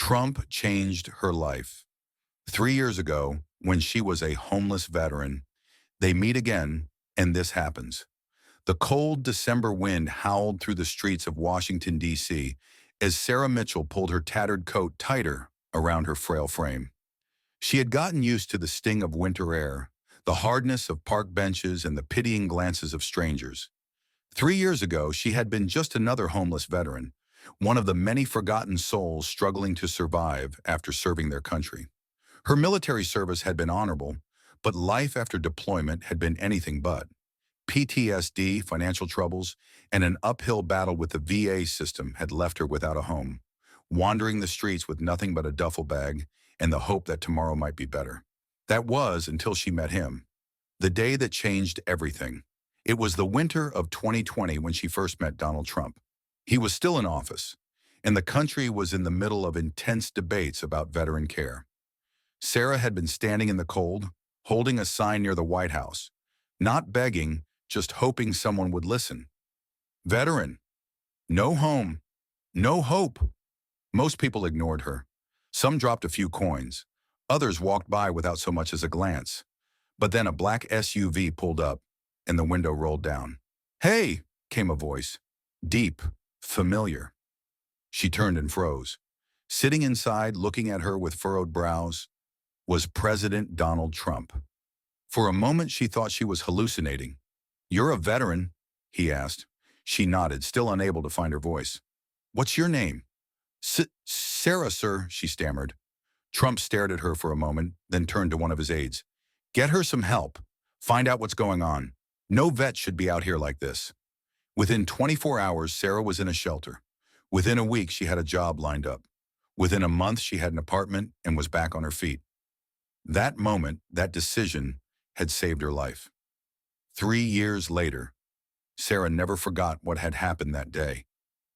Trump changed her life. 3 years ago, when she was a homeless veteran, they meet again, and this happens. The cold December wind howled through the streets of Washington, D.C., as Sarah Mitchell pulled her tattered coat tighter around her frail frame. She had gotten used to the sting of winter air, the hardness of park benches, and the pitying glances of strangers. 3 years ago, she had been just another homeless veteran, one of the many forgotten souls struggling to survive after serving their country. Her military service had been honorable, but life after deployment had been anything but. PTSD, financial troubles, and an uphill battle with the VA system had left her without a home, wandering the streets with nothing but a duffel bag and the hope that tomorrow might be better. That was until she met him, the day that changed everything. It was the winter of 2020 when she first met Donald Trump. He was still in office, and the country was in the middle of intense debates about veteran care. Sarah had been standing in the cold, holding a sign near the White House, not begging, just hoping someone would listen. Veteran, no home, no hope. Most people ignored her. Some dropped a few coins. Others walked by without so much as a glance. But then a black SUV pulled up, and the window rolled down. "Hey," came a voice, deep, familiar. She turned and froze. Sitting inside, looking at her with furrowed brows, was President Donald Trump. For a moment, she thought she was hallucinating. "You're a veteran?" he asked. She nodded, still unable to find her voice. "What's your name?" Sarah, sir," she stammered. Trump stared at her for a moment, then turned to one of his aides. "Get her some help. Find out what's going on. No vet should be out here like this." Within 24 hours, Sarah was in a shelter. Within a week, she had a job lined up. Within a month, she had an apartment and was back on her feet. That moment, that decision, had saved her life. 3 years later, Sarah never forgot what had happened that day.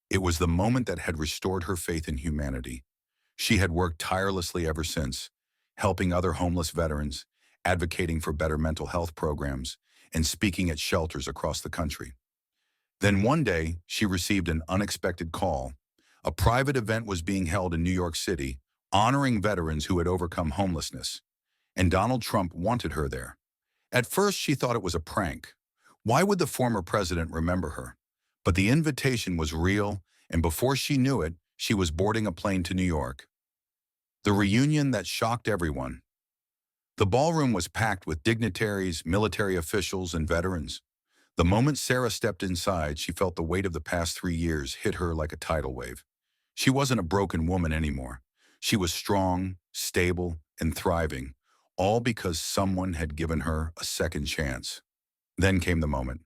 It was the moment that had restored her faith in humanity. She had worked tirelessly ever since, helping other homeless veterans, advocating for better mental health programs, and speaking at shelters across the country. Then one day, she received an unexpected call. A private event was being held in New York City, honoring veterans who had overcome homelessness. And Donald Trump wanted her there. At first, she thought it was a prank. Why would the former president remember her? But the invitation was real, and before she knew it, she was boarding a plane to New York. The reunion that shocked everyone. The ballroom was packed with dignitaries, military officials, and veterans. The moment Sarah stepped inside, she felt the weight of the past 3 years hit her like a tidal wave. She wasn't a broken woman anymore. She was strong, stable, and thriving, all because someone had given her a second chance. Then came the moment.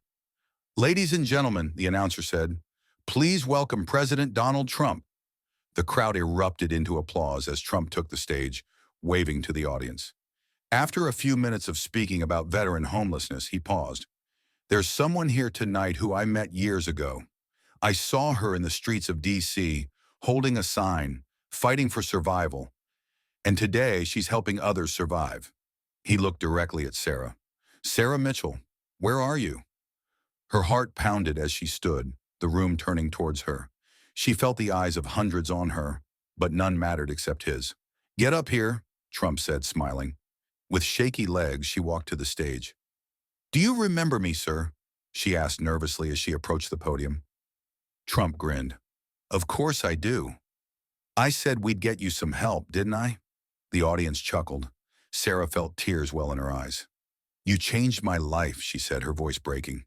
"Ladies and gentlemen," the announcer said, "please welcome President Donald Trump." The crowd erupted into applause as Trump took the stage, waving to the audience. After a few minutes of speaking about veteran homelessness, he paused. "There's someone here tonight who I met years ago. I saw her in the streets of D.C., holding a sign, fighting for survival. And today, she's helping others survive." He looked directly at Sarah. "Sarah Mitchell, where are you?" Her heart pounded as she stood, the room turning towards her. She felt the eyes of hundreds on her, but none mattered except his. "Get up here," Trump said, smiling. With shaky legs, she walked to the stage. "Do you remember me, sir?" she asked nervously as she approached the podium. Trump grinned. "Of course I do. I said we'd get you some help, didn't I?" The audience chuckled. Sarah felt tears well in her eyes. "You changed my life," she said, her voice breaking.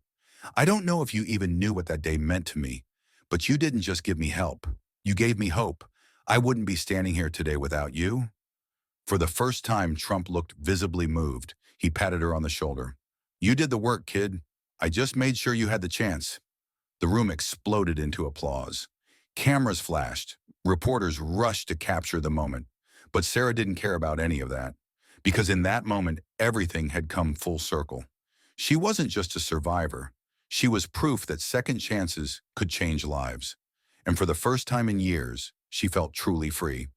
"I don't know if you even knew what that day meant to me, but you didn't just give me help. You gave me hope. I wouldn't be standing here today without you." For the first time, Trump looked visibly moved. He patted her on the shoulder. "You did the work, kid. I just made sure you had the chance." The room exploded into applause. Cameras flashed. Reporters rushed to capture the moment. But Sarah didn't care about any of that, because in that moment, everything had come full circle. She wasn't just a survivor. She was proof that second chances could change lives. And for the first time in years, she felt truly free.